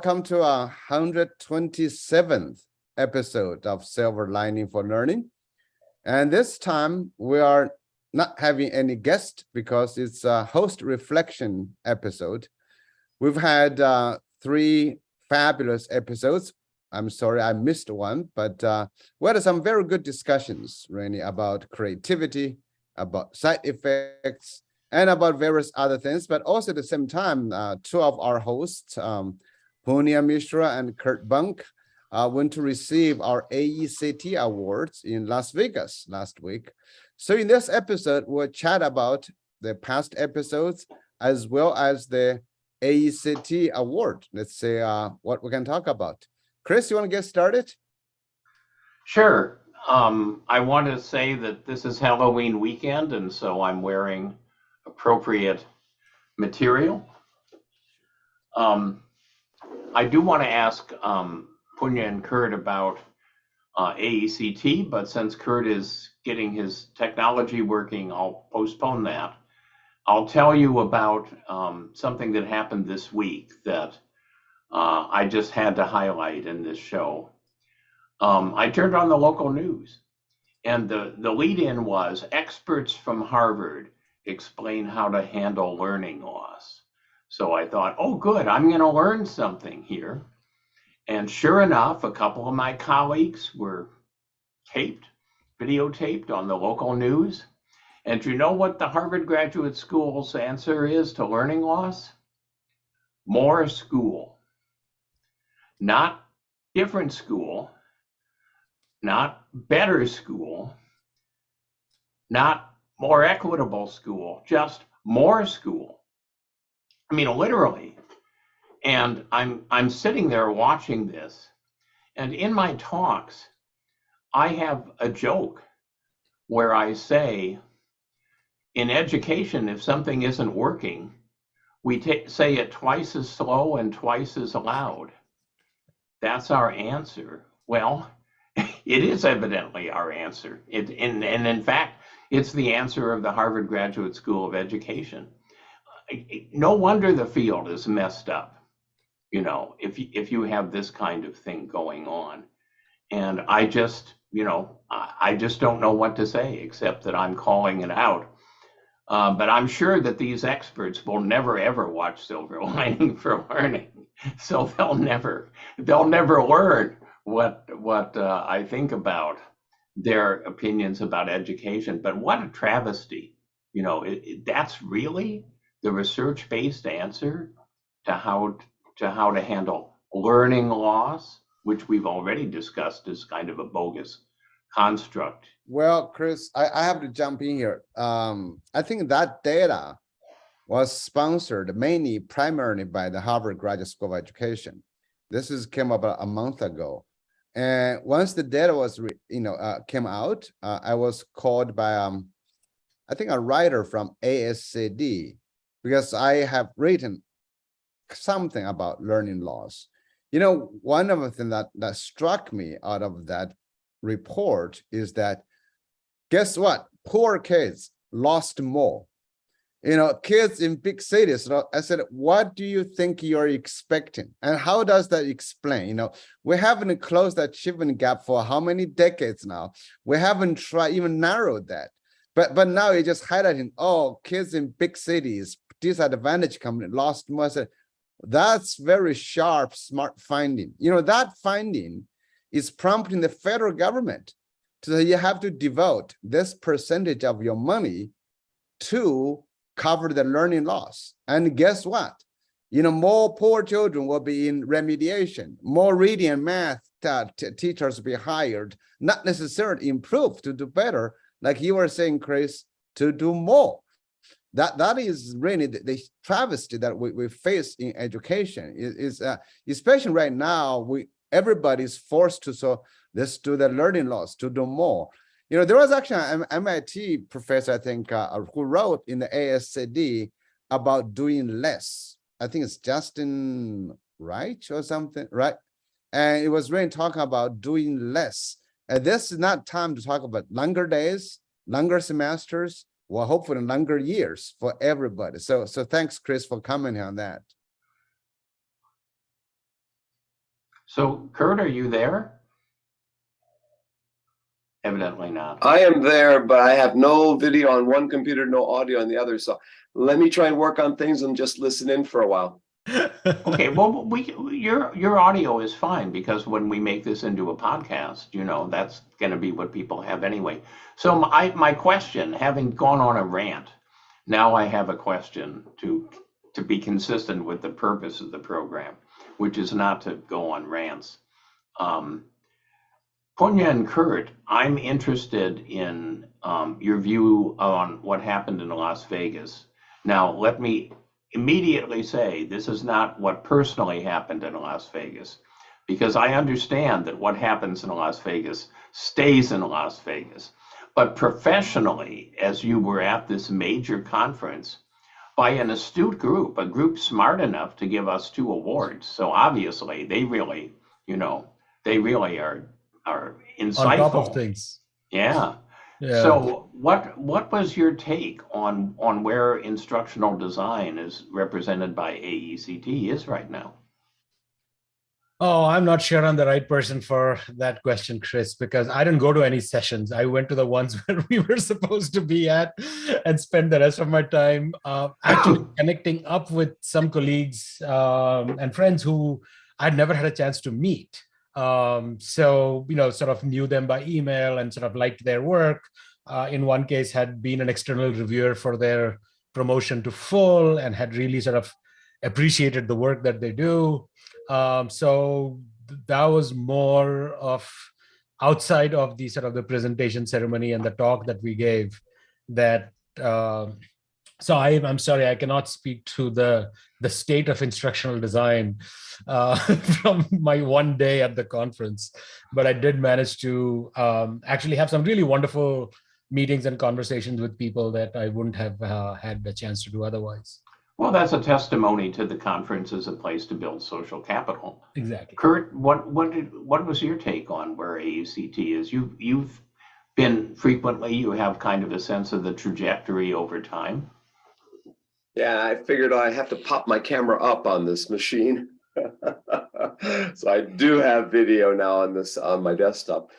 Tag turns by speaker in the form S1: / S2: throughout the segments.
S1: welcome to our 127th episode of Silver Lining for Learning. And this time we are not having any guest because it's a host reflection episode. We've had three fabulous episodes. I'm sorry I missed one, but we had some very good discussions, really, about creativity, about side effects, and about various other things. But also at the same time, two of our hosts, Punya Mishra and Kurt Bunk, went to receive our AECT awards in Las Vegas last week. So in this episode, we'll chat about the past episodes as well as the AECT award. Let's see what we can talk about. Chris, you want to get started?
S2: Sure. I want to say that this is Halloween weekend, and so I'm wearing appropriate material. I do want to ask Punya and Kurt about AECT, but since Kurt is getting his technology working, I'll postpone that. I'll tell you about something that happened this week that I just had to highlight in this show. I turned on the local news, and the lead-in was experts from Harvard explain how to handle learning loss. So I thought, oh, good, I'm going to learn something here. And sure enough, a couple of my colleagues were videotaped on the local news. And do you know what the Harvard Graduate School's answer is to learning loss? More school. Not different school, not better school, not more equitable school, just more school. I mean, literally. And I'm sitting there watching this, and in my talks, I have a joke where I say, in education, if something isn't working, we say it twice as slow and twice as loud. That's our answer. Well, it is evidently our answer. And in fact, it's the answer of the Harvard Graduate School of Education. No wonder the field is messed up, you know, if you have this kind of thing going on. And I just don't know what to say except that I'm calling it out. But I'm sure that these experts will never ever watch Silver Lining for Learning, so they'll never learn what I think about their opinions about education. But what a travesty! You know, that's really the research-based answer to how to handle learning loss, which we've already discussed as kind of a bogus construct.
S1: Well, Chris, I have to jump in here. I think that data was sponsored primarily by the Harvard Graduate School of Education. This came about a month ago. And once the data was, came out, I was called by, I think, a writer from ASCD, because I have written something about learning loss. You know, one of the things that struck me out of that report is that, guess what? Poor kids lost more. You know, kids in big cities. I said, what do you think you're expecting? And how does that explain? You know, we haven't closed that achievement gap for how many decades now? We haven't tried even narrowed that. But now you're just highlighting, oh, kids in big cities, disadvantaged community lost more. That's very sharp, smart finding. You know, that finding is prompting the federal government to say you have to devote this percentage of your money to cover the learning loss. And guess what? You know, more poor children will be in remediation, more reading and math teachers will be hired, not necessarily improve to do better, like you were saying, Chris, to do more. That is really the travesty that we face in education. Is especially right now, everybody's forced to let's do the learning loss, to do more. You know, there was actually an MIT professor, I think, who wrote in the ASCD about doing less. I think it's Justin Wright or something, right? And it was really talking about doing less. And this is not time to talk about longer days, longer semesters, well, hopefully longer years for everybody. So thanks, Chris, for commenting on that.
S2: So Kurt, are you there? Evidently not.
S3: I am there, but I have no video on one computer, no audio on the other. So let me try and work on things and just listen in for a while.
S2: Okay, well, your audio is fine because when we make this into a podcast, that's going to be what people have anyway. So my question, having gone on a rant, now I have a question to be consistent with the purpose of the program, which is not to go on rants. Punya and Kurt, I'm interested in your view on what happened in Las Vegas. Now, let me immediately say this is not what personally happened in Las Vegas, because I understand that what happens in Las Vegas stays in Las Vegas. But professionally, as you were at this major conference, by an astute group, a group smart enough to give us 2 awards. So obviously, they really are insightful.
S4: On top of things.
S2: Yeah.
S4: Yeah.
S2: So what was your take on where instructional design is represented by AECT is right now?
S4: Oh, I'm not sure I'm the right person for that question, Chris, because I didn't go to any sessions. I went to the ones where we were supposed to be at and spend the rest of my time actually connecting up with some colleagues and friends who I'd never had a chance to meet. So, sort of knew them by email and sort of liked their work. In one case, had been an external reviewer for their promotion to full and had really sort of appreciated the work that they do. So that was more of outside of the sort of the presentation ceremony and the talk that we gave that. So I'm sorry, I cannot speak to the state of instructional design from my one day at the conference, but I did manage to actually have some really wonderful meetings and conversations with people that I wouldn't have had the chance to do otherwise.
S2: Well, that's a testimony to the conference as a place to build social capital.
S4: Exactly.
S2: Kurt, what was your take on where AUCT is? You've been frequently, you have kind of a sense of the trajectory over time.
S3: Yeah, I figured I have to pop my camera up on this machine. So I do have video now on my desktop.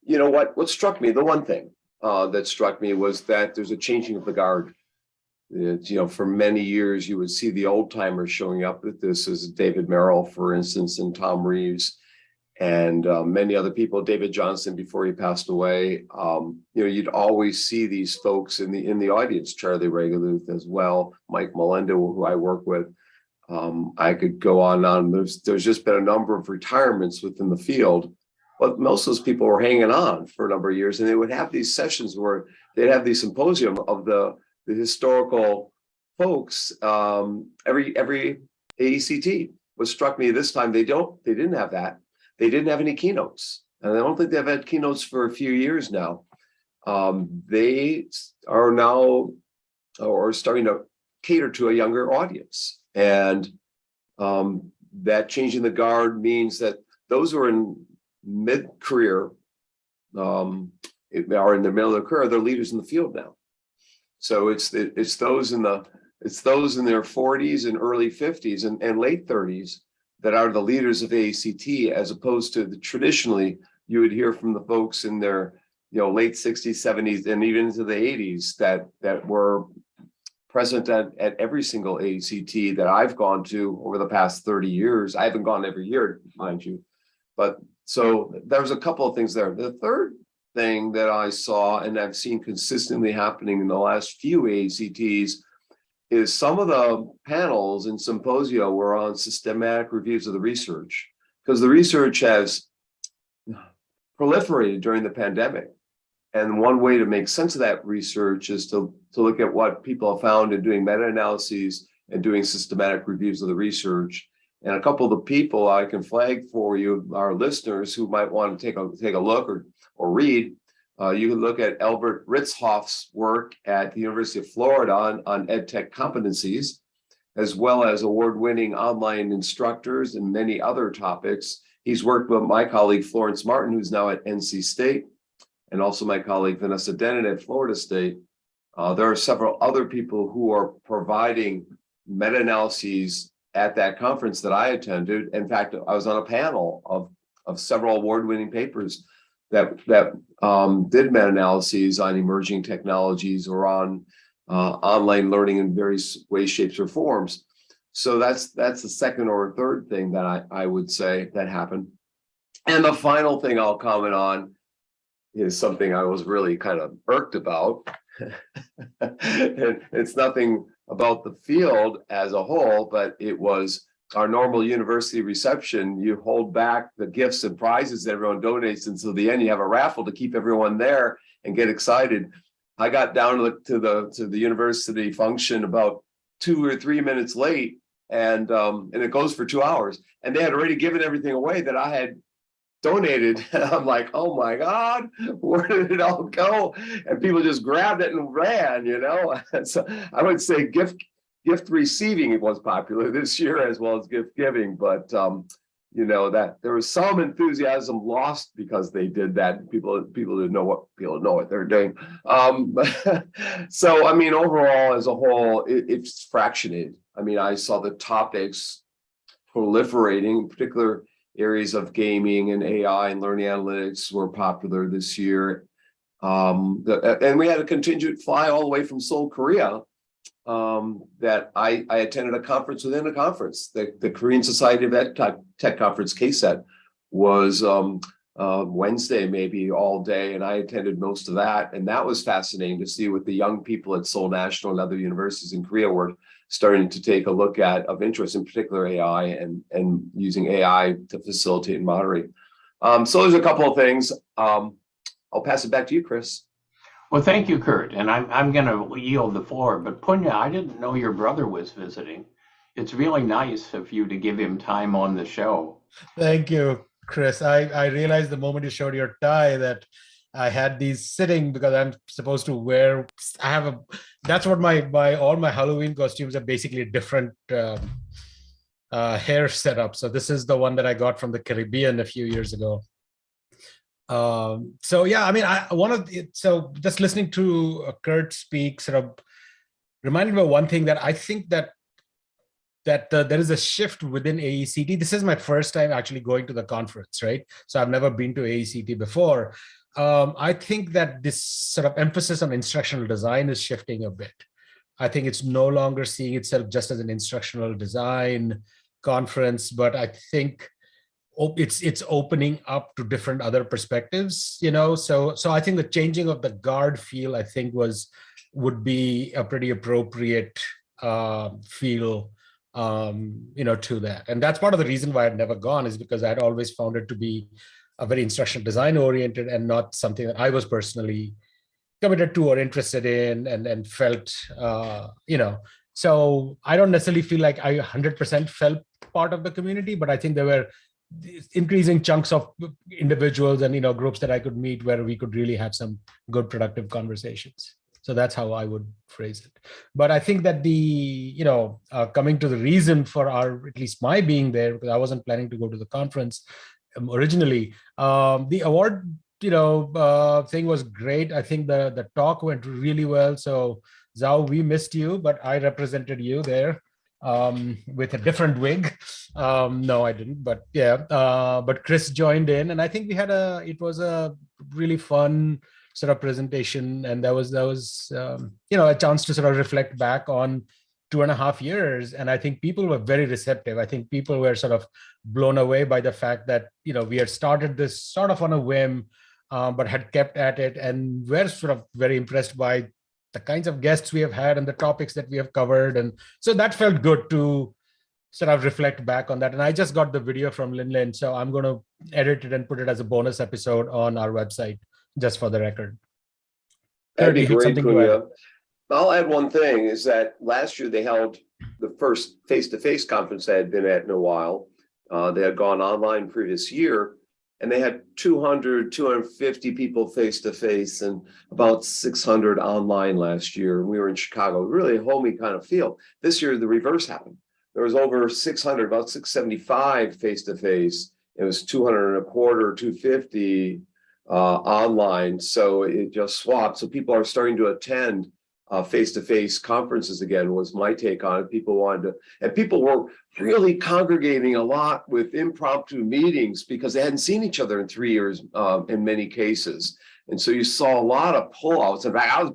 S3: You know what struck me, the one thing that struck me was that there's a changing of the guard. For many years, you would see the old timers showing up at this as David Merrill, for instance, and Tom Reeves, and many other people, David Johnson, before he passed away. You'd always see these folks in the audience, Charlie Regaluth as well, Mike Melenda, who I work with. I could go on and on. There's just been a number of retirements within the field, but most of those people were hanging on for a number of years, and they would have these sessions where they'd have these symposium of the historical folks every AECT. What struck me this time, they didn't have that. They didn't have any keynotes, and I don't think they've had keynotes for a few years now. They are now or starting to cater to a younger audience, and that changing the guard means that those who are in mid-career are in the middle of their career, they're leaders in the field now. So it's those in their 40s and early 50s and late 30s that are the leaders of AECT, as opposed to traditionally you would hear from the folks in their late 60s, 70s, and even into the 80s that were present at every single AECT that I've gone to over the past 30 years. I haven't gone every year, mind you, but so there's a couple of things there. The third thing that I saw and I've seen consistently happening in the last few AECTs is some of the panels and symposia were on systematic reviews of the research, because the research has proliferated during the pandemic. And one way to make sense of that research is to look at what people have found in doing meta-analyses and doing systematic reviews of the research. And a couple of the people I can flag for you, our listeners who might want to take a look or read, you can look at Albert Ritzhoff's work at the University of Florida on EdTech competencies, as well as award-winning online instructors and many other topics. He's worked with my colleague Florence Martin, who's now at NC State, and also my colleague Vanessa Dennett at Florida State. There are several other people who are providing meta-analyses at that conference that I attended. In fact, I was on a panel of of several award-winning papers that did meta-analyses on emerging technologies or on online learning in various ways, shapes, or forms. So that's the second or third thing that I would say that happened. And the final thing I'll comment on is something I was really kind of irked about. And it's nothing about the field as a whole, but it was our normal university reception. You hold back the gifts and prizes that everyone donates until the end. You have a raffle to keep everyone there and get excited. I got down to the university function about 2 or 3 minutes late, and it goes for 2 hours, and they had already given everything away that I had donated. I'm like, oh my God, where did it all go? And people just grabbed it and ran, you know. So I would say gift receiving was popular this year as well as gift giving, but you know, that there was some enthusiasm lost because they did that. People didn't know what they're doing. So I mean, overall, as a whole, it's fractionated. I mean, I saw the topics proliferating, in particular areas of gaming and AI and learning analytics were popular this year. And we had a contingent fly all the way from Seoul, Korea, that I attended a conference within a conference. The Korean Society of Ed Tech Conference, KSET, was Wednesday, maybe all day, and I attended most of that. And that was fascinating to see what the young people at Seoul National and other universities in Korea were starting to take a look at of interest, in particular AI and using AI to facilitate and moderate. So there's a couple of things. I'll pass it back to you, Chris.
S2: Well, thank you, Kurt. And I'm going to yield the floor. But Punya, I didn't know your brother was visiting. It's really nice of you to give him time on the show.
S4: Thank you, Chris. I realized the moment you showed your tie that I had these sitting because I'm supposed to wear. That's what all my Halloween costumes are basically different hair setup. So this is the one that I got from the Caribbean a few years ago. So yeah, I mean, so just listening to Kurt speak sort of reminded me of one thing that I think that there is a shift within AECT. This is my first time actually going to the conference, right? So I've never been to AECT before. I think that this sort of emphasis on instructional design is shifting a bit. I think it's no longer seeing itself just as an instructional design conference, but I think it's opening up to different other perspectives, you know. So I think the changing of the guard feel, I think, would be a pretty appropriate feel, you know, to that. And that's part of the reason why I'd never gone, is because I'd always found it to be a very instructional design oriented and not something that I was personally committed to or interested in and felt, you know. So I don't necessarily feel like I 100% felt part of the community, but I think there were increasing chunks of individuals and, you know, groups that I could meet where we could really have some good productive conversations. So that's how I would phrase it. But I think that you know, coming to the reason for at least my being there, because I wasn't planning to go to the conference originally, the award, you know, thing was great. I think the talk went really well. So Zhao, we missed you, but I represented you there with a different wig. No, I didn't, but yeah, but Chris joined in, and I think it was a really fun sort of presentation, and that was you know, a chance to sort of reflect back on 2.5 years. And I think people were very receptive. I think people were sort of blown away by the fact that, you know, we had started this sort of on a whim, but had kept at it, and were sort of very impressed by the kinds of guests we have had and the topics that we have covered. And so that felt good to sort of reflect back on that. And I just got the video from Lin, so I'm going to edit it and put it as a bonus episode on our website, just for the record.
S3: That'd be great, Punya. I'll add one thing, is that last year they held the first face-to-face conference they had been at in a while. They had gone online previous year, and they had 250 people face-to-face and about 600 online last year. And we were in Chicago, really a homey kind of feel. This year, the reverse happened. There was over 600, about 675 face-to-face. It was 200 and a quarter, 250 online. So it just swapped. So people are starting to attend face-to-face conferences again was my take on it. People wanted to, and people were really congregating a lot with impromptu meetings because they hadn't seen each other in 3 years in many cases. And so you saw a lot of pullouts. In fact,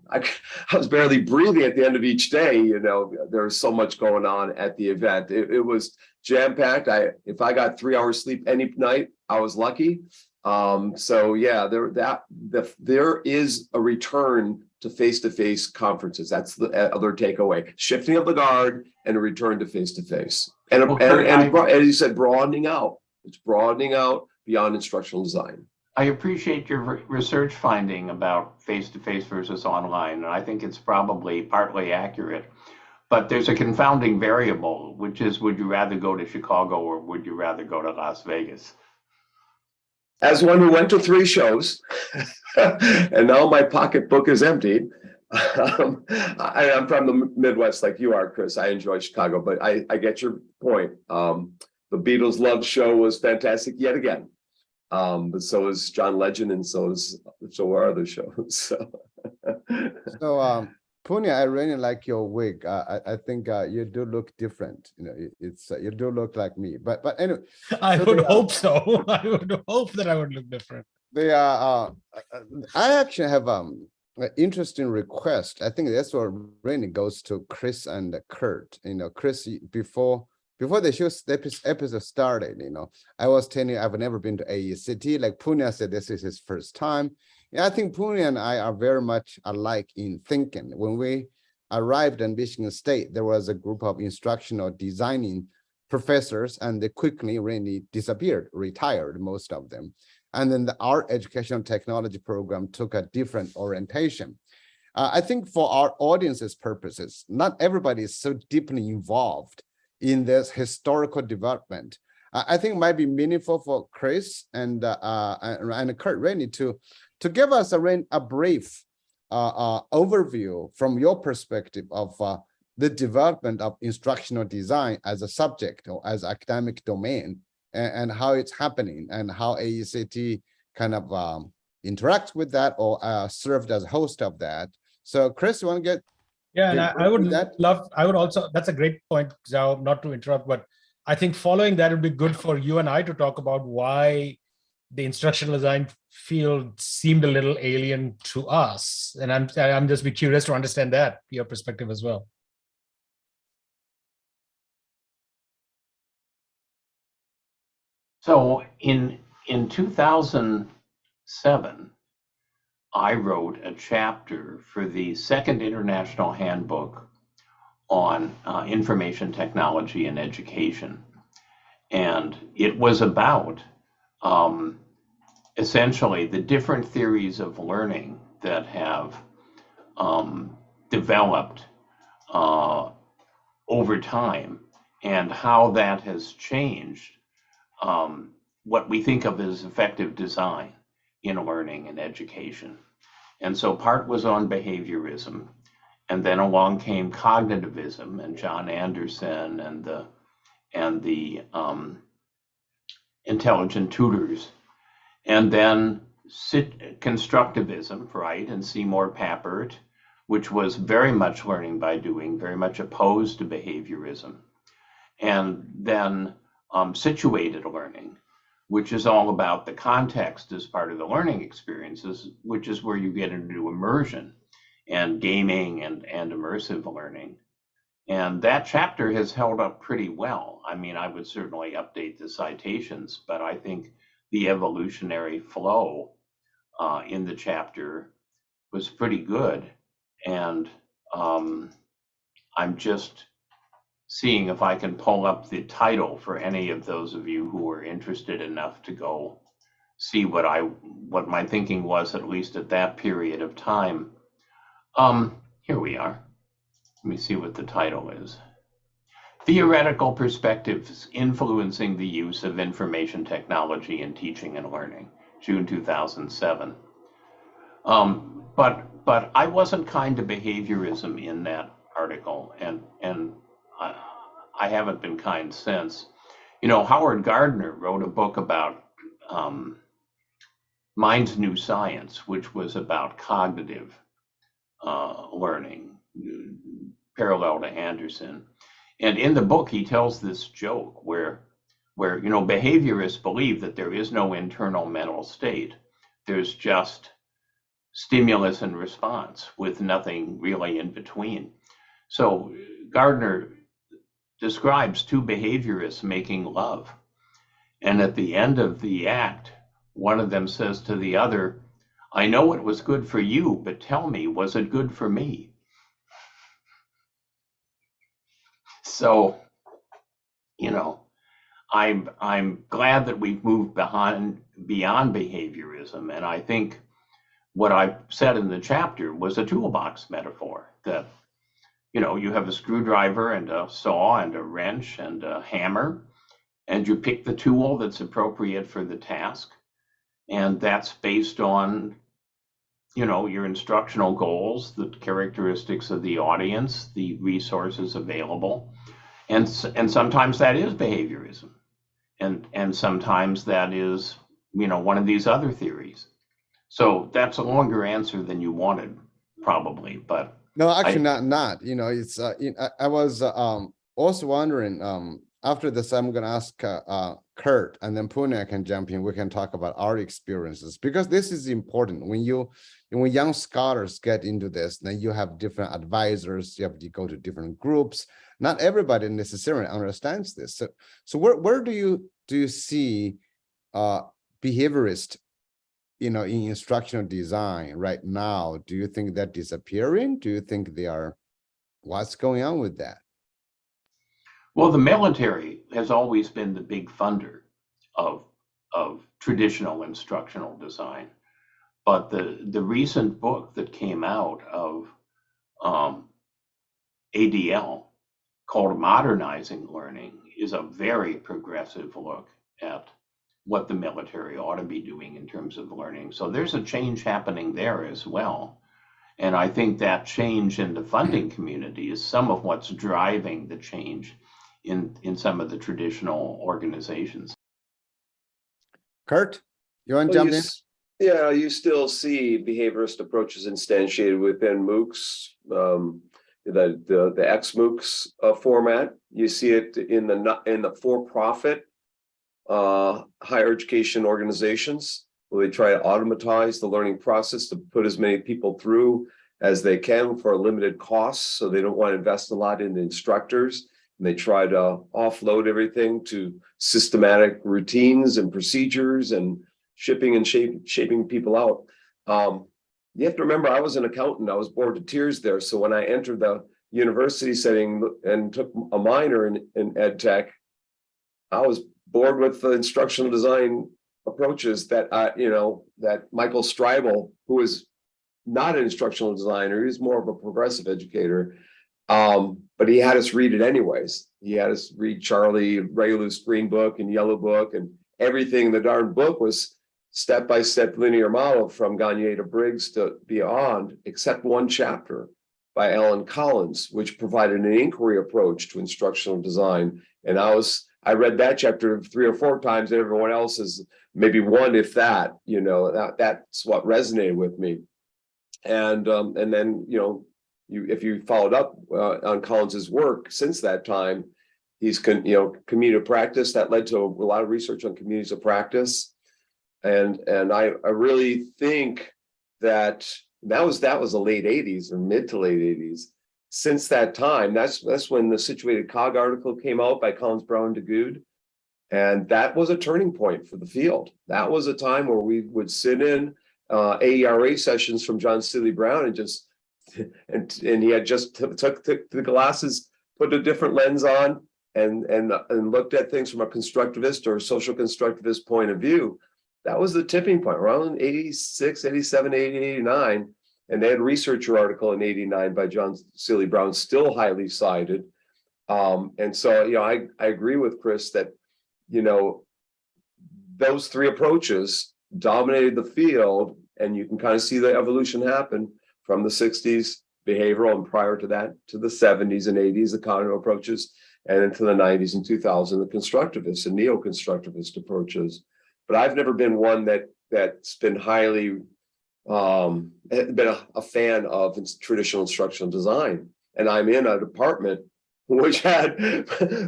S3: I was barely breathing at the end of each day. You know, there was so much going on at the event. It was jam-packed. If I got 3 hours sleep any night, I was lucky. So yeah, there is a return to face-to-face conferences. That's the other takeaway: shifting of the guard and a return to face-to-face. And as you said, broadening out. It's broadening out beyond instructional design.
S2: I appreciate your research finding about face-to-face versus online, and I think it's probably partly accurate. But there's a confounding variable, which is, would you rather go to Chicago or would you rather go to Las Vegas?
S3: As one who went to 3 shows, and now my pocketbook is empty. I'm from the Midwest like you are, Chris. I enjoy Chicago, but I get your point. The Beatles Love Show was fantastic yet again. But so is John Legend, and so are other shows.
S1: So Punya, I really like your wig. I think you do look different. You know, it's you do look like me. But anyway,
S4: I would hope so. I would hope that I would look different.
S1: I actually have an interesting request. I think that's what really goes to Chris and Kurt. You know, Chris, before the show episode started, you know, I was telling you I've never been to AECT. Like Punya said, this is his first time. Yeah, I think Punya and I are very much alike in thinking. When we arrived in Michigan State, there was a group of instructional designing professors, and they quickly really disappeared, retired, most of them. And then our educational technology program took a different orientation. I think for our audience's purposes, not everybody is so deeply involved in this historical development. I think it might be meaningful for Chris and Kurt really to give us a brief overview from your perspective of the development of instructional design as a subject or as academic domain, and how it's happening, and how AECT kind of interacts with that or served as host of that. So Chris, you want to get?
S4: Yeah, and I would also, that's a great point, Zhao, not to interrupt, but I think following that would be good for you and I to talk about why the instructional design field seemed a little alien to us. And I'm just be curious to understand that, your perspective as well.
S2: So in 2007, I wrote a chapter for the Second International Handbook on Information Technology and Education. And it was about essentially the different theories of learning that have developed over time, and how that has changed what we think of as effective design in learning and education. And so part was on behaviorism, and then along came cognitivism and John Anderson and the intelligent tutors, and then constructivism, right, and Seymour Papert, which was very much learning by doing, very much opposed to behaviorism, and then situated learning, which is all about the context as part of the learning experiences, which is where you get into immersion and gaming and immersive learning. And that chapter has held up pretty well. I mean, I would certainly update the citations, but I think the evolutionary flow in the chapter was pretty good. And I'm just seeing if I can pull up the title for any of those of you who are interested enough to go see what my thinking was, at least at that period of time. Here we are. Let me see what the title is. Theoretical Perspectives Influencing the Use of Information Technology in Teaching and Learning, June 2007. But I wasn't kind to behaviorism in that article, and I haven't been kind since. You know, Howard Gardner wrote a book about Mind's New Science, which was about cognitive learning, parallel to Anderson. And in the book, he tells this joke where behaviorists believe that there is no internal mental state. There's just stimulus and response with nothing really in between. So Gardner describes two behaviorists making love. And at the end of the act, one of them says to the other, "I know it was good for you, but tell me, was it good for me?" So, I'm glad that we've moved beyond behaviorism. And I think what I said in the chapter was a toolbox metaphor, that, you have a screwdriver and a saw and a wrench and a hammer, and you pick the tool that's appropriate for the task. And that's based on, your instructional goals, the characteristics of the audience, the resources available. And sometimes that is behaviorism. And sometimes that is, one of these other theories. So that's a longer answer than you wanted, probably, but.
S1: No, actually not, it's, I was also wondering, after this, I'm gonna ask Kurt, and then Pune can jump in. We can talk about our experiences, because this is important. When young scholars get into this, then you have different advisors, you have to go to different groups. Not everybody necessarily understands this. So where do you see behaviorist, in instructional design right now? Do you think they're disappearing? Do you think they are? What's going on with that?
S2: Well, the military has always been the big funder of traditional instructional design. But the recent book that came out of ADL, called Modernizing Learning, is a very progressive look at what the military ought to be doing in terms of learning. So there's a change happening there as well. And I think that change in the funding community is some of what's driving the change in some of the traditional organizations.
S1: Kurt, you want to jump in?
S3: Yeah, you still see behaviorist approaches instantiated within MOOCs, the ex-MOOCs format. You see it in the for-profit higher education organizations, where they try to automatize the learning process to put as many people through as they can for a limited cost. So they don't want to invest a lot in the instructors. And they try to offload everything to systematic routines and procedures and shipping and shaping people out. You have to remember, I was an accountant. I was bored to tears there. So when I entered the university setting and took a minor in ed tech, I was bored with the instructional design approaches that that Michael Streibel, who is not an instructional designer, he's more of a progressive educator. But he had us read it anyways. He had us read Charlie Regulus' Green Book and Yellow Book, and everything in the darn book was step-by-step linear model from Gagne to Briggs to beyond, except one chapter by Alan Collins, which provided an inquiry approach to instructional design. And I read that chapter 3 or 4 times, and everyone else is maybe one, if that. That's what resonated with me. And then if you followed up on Collins's work since that time, he's community of practice that led to a lot of research on communities of practice. And I really think that was the late 80s or mid to late 80s. Since that time, that's when the Situated Cog article came out by Collins, Brown, and DeGoode. And that was a turning point for the field. That was a time where we would sit in AERA sessions from John Seely Brown and he had just took the glasses, put a different lens on, and looked at things from a constructivist or social constructivist point of view. That was the tipping point around 86, 87, 88, 89. And they had a researcher article in 89 by John Seely Brown, still highly cited. And so, I agree with Chris that, those 3 approaches dominated the field, and you can kind of see the evolution happen from the 60s behavioral, and prior to that to the 70s and 80s, the cognitive approaches, and into the 90s and 2000s, the constructivist and neo-constructivist approaches. But I've never been one that's been highly been a fan of traditional instructional design, and I'm in a department which had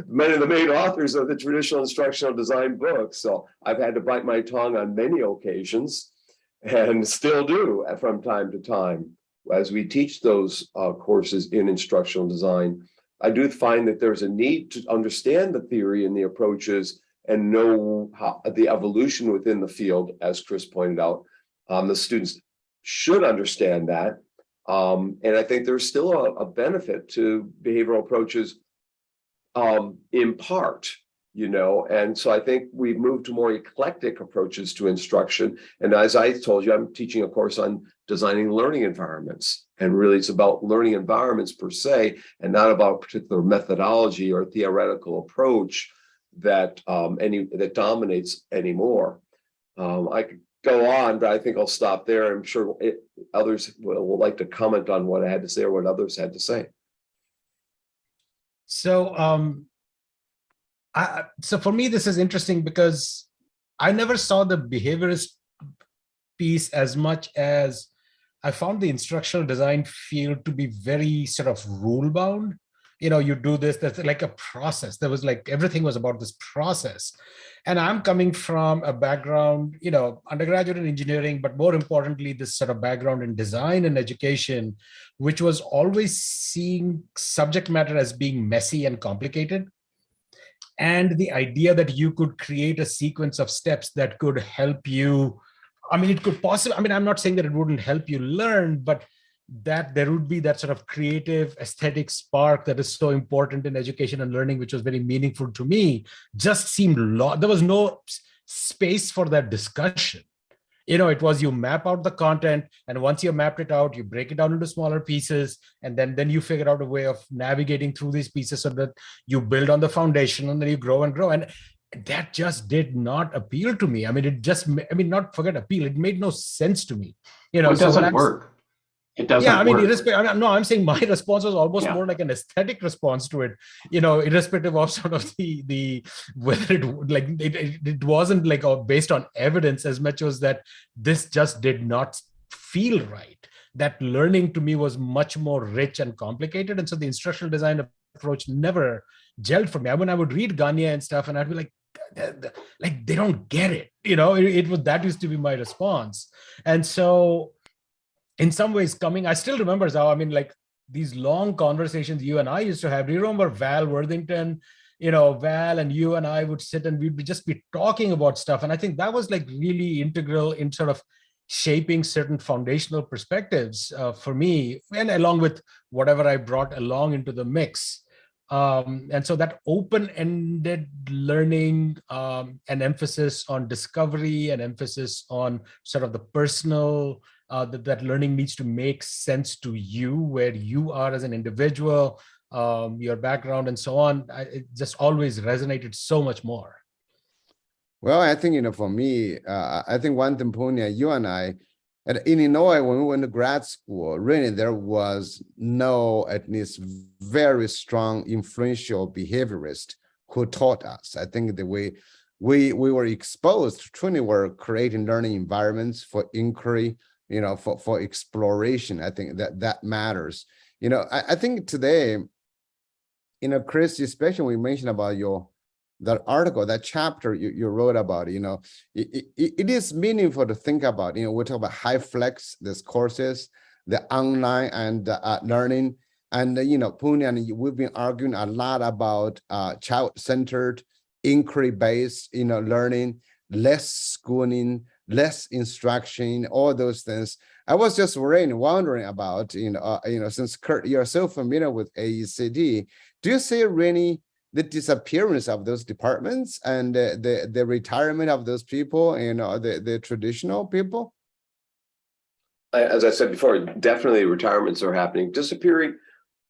S3: many of the main authors of the traditional instructional design books. So I've had to bite my tongue on many occasions, and still do from time to time as we teach those courses in instructional design. I do find that there's a need to understand the theory and the approaches and know how the evolution within the field, as Chris pointed out. The students should understand that. And I think there's still a benefit to behavioral approaches in part, and so I think we've moved to more eclectic approaches to instruction. And as I told you, I'm teaching a course on designing learning environments. And really it's about learning environments per se, and not about a particular methodology or theoretical approach that that dominates anymore. I could go on, but I think I'll stop there. I'm sure others will like to comment on what I had to say or what others had to say.
S4: So, so for me, this is interesting because I never saw the behaviorist piece as much as I found the instructional design field to be very sort of rule bound. You do this, that's like a process. There was like, everything was about this process. And I'm coming from a background, undergraduate in engineering, but more importantly, this sort of background in design and education, which was always seeing subject matter as being messy and complicated. And the idea that you could create a sequence of steps that could help you. It could possibly, I'm not saying that it wouldn't help you learn, but that there would be that sort of creative aesthetic spark that is so important in education and learning, which was very meaningful to me, just seemed there was no space for that discussion. It was, you map out the content, and once you mapped it out, you break it down into smaller pieces, and then you figure out a way of navigating through these pieces so that you build on the foundation, and then you grow and grow. And that just did not appeal to me. Not forget appeal. It made no sense to me.
S2: It doesn't work. It doesn't work.
S4: I'm saying my response was almost more like an aesthetic response to it, irrespective of sort of the whether it wasn't like based on evidence as much as that this just did not feel right. That learning to me was much more rich and complicated. And so the instructional design approach never gelled for me. When I would read Gagne and stuff, and I'd be like they don't get it. It was, that used to be my response. And so in some ways I still remember how, these long conversations you and I used to have. Do you remember Val Worthington? Val and you and I would sit and we'd just be talking about stuff. And I think that was like really integral in sort of shaping certain foundational perspectives for me, and along with whatever I brought along into the mix. And so that open-ended learning, an emphasis on discovery, an emphasis on sort of the personal, that learning needs to make sense to you, where you are as an individual, your background and so on. It just always resonated so much more.
S1: Well, I think, for me, I think one thing, Punya, you and I, at Illinois, when we went to grad school, really there was no, at least very strong, influential behaviorist who taught us. I think that we were exposed to truly were creating learning environments for inquiry, for exploration. I think that matters. I think today, Chris, especially when you mentioned about that article, that chapter you wrote about, it is meaningful to think about. We talk about HyFlex, these courses, the online and learning, and Punya and we've been arguing a lot about child-centered, inquiry-based, learning, less schooling, less instruction, all those things. I was just wondering about, since Kurt, you're so familiar with AECD, do you see really the disappearance of those departments and the retirement of those people, the traditional people?
S3: As I said before, definitely retirements are happening. Disappearing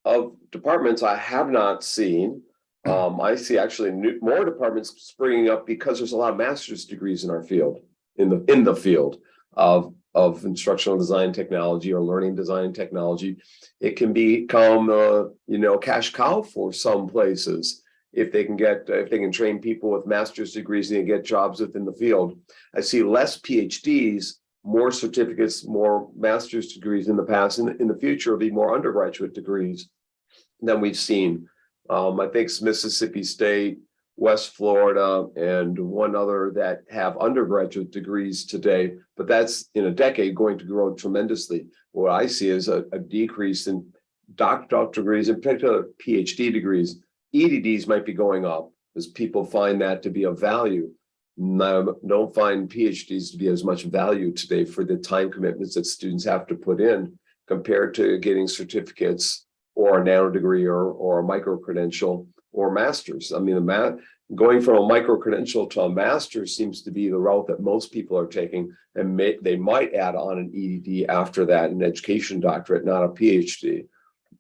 S3: of departments, I have not seen. I see actually more departments springing up because there's a lot of master's degrees in our field, in the field of instructional design technology or learning design technology. It can become cash cow for some places if they can train people with master's degrees and get jobs within the field. I see less PhDs, more certificates, more master's degrees in the past. In the future, it'll be more undergraduate degrees than we've seen. I think it's Mississippi State, West Florida, and one other that have undergraduate degrees today, but that's in a decade going to grow tremendously. What I see is a decrease in doctoral degrees, in particular PhD degrees. EDDs might be going up as people find that to be of value. Don't find PhDs to be as much value today for the time commitments that students have to put in compared to getting certificates or a nano degree or a micro credential or master's. I mean, going from a micro credential to a master's seems to be the route that most people are taking, and they might add on an EDD after that, an education doctorate, not a PhD.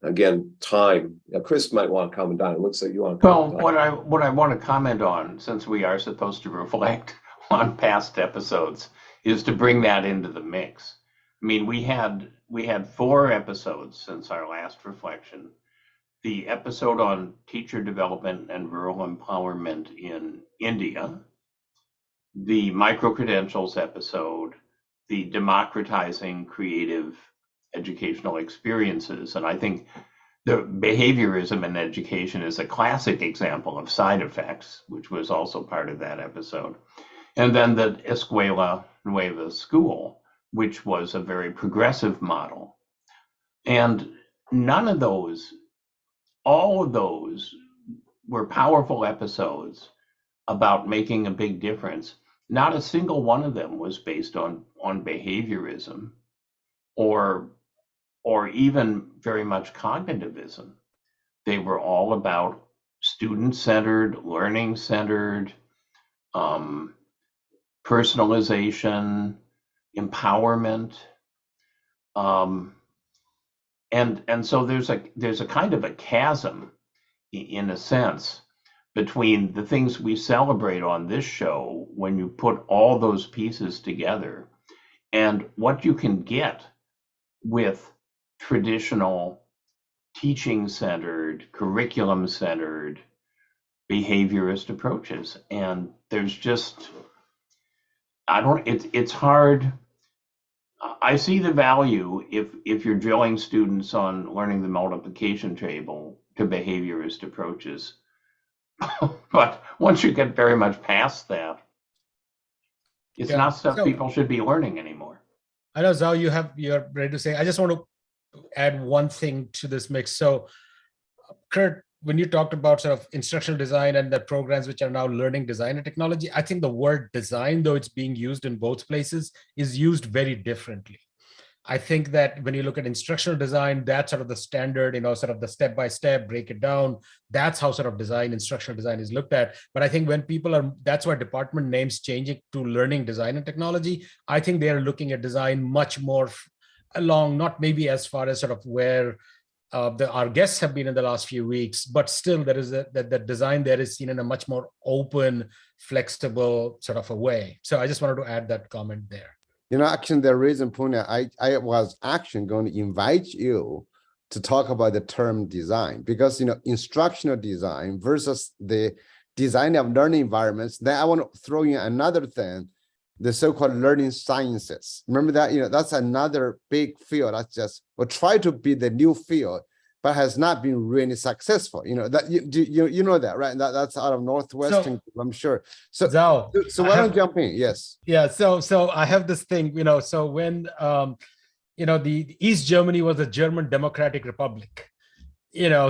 S3: Again, time. Now, Chris might want to comment on it. Looks like you want to
S2: Well,
S3: comment on it.
S2: what I want to comment on, since we are supposed to reflect on past episodes, is to bring that into the mix. I mean, we had 4 episodes since our last reflection. The episode on teacher development and rural empowerment in India, the micro-credentials episode, the democratizing creative educational experiences. And I think the behaviorism in education is a classic example of side effects, which was also part of that episode. And then the Escuela Nueva School, which was a very progressive model. And none of those, all of those were powerful episodes about making a big difference. Not a single one of them was based on behaviorism or even very much cognitivism. They were all about student-centered, learning-centered, personalization, empowerment, and so there's a kind of a chasm, in a sense, between the things we celebrate on this show when you put all those pieces together and what you can get with traditional teaching-centered, curriculum-centered, behaviorist approaches. And there's just, it's hard. I see the value if you're drilling students on learning the multiplication table to behaviorist approaches. But once you get very much past that, it's not stuff people should be learning anymore.
S4: I know, Zhao, you're ready to say. I just want to add one thing to this mix. So, Kurt, when you talked about sort of instructional design and the programs which are now learning design and technology, I think the word design, though it's being used in both places, is used very differently. I think that when you look at instructional design, that's sort of the standard, sort of the step-by-step, break it down. That's how sort of instructional design is looked at. But I think when that's why department names changing to learning design and technology, I think they are looking at design much more along, not maybe as far as sort of where our guests have been in the last few weeks, but still there is that design there is seen in a much more open, flexible sort of a way. So I just wanted to add that comment there.
S1: Actually, the reason, Punya, I was actually going to invite you to talk about the term design, because, instructional design versus the design of learning environments. Then I want to throw in another thing, the so-called learning sciences. Remember that, that's another big field that's will try to be the new field, but has not been really successful. That you know that, right? That's out of Northwestern, I'm sure. So
S4: Zhao,
S1: why don't you jump in? Yes.
S4: Yeah. So I have this thing, so when the East Germany was a German Democratic Republic,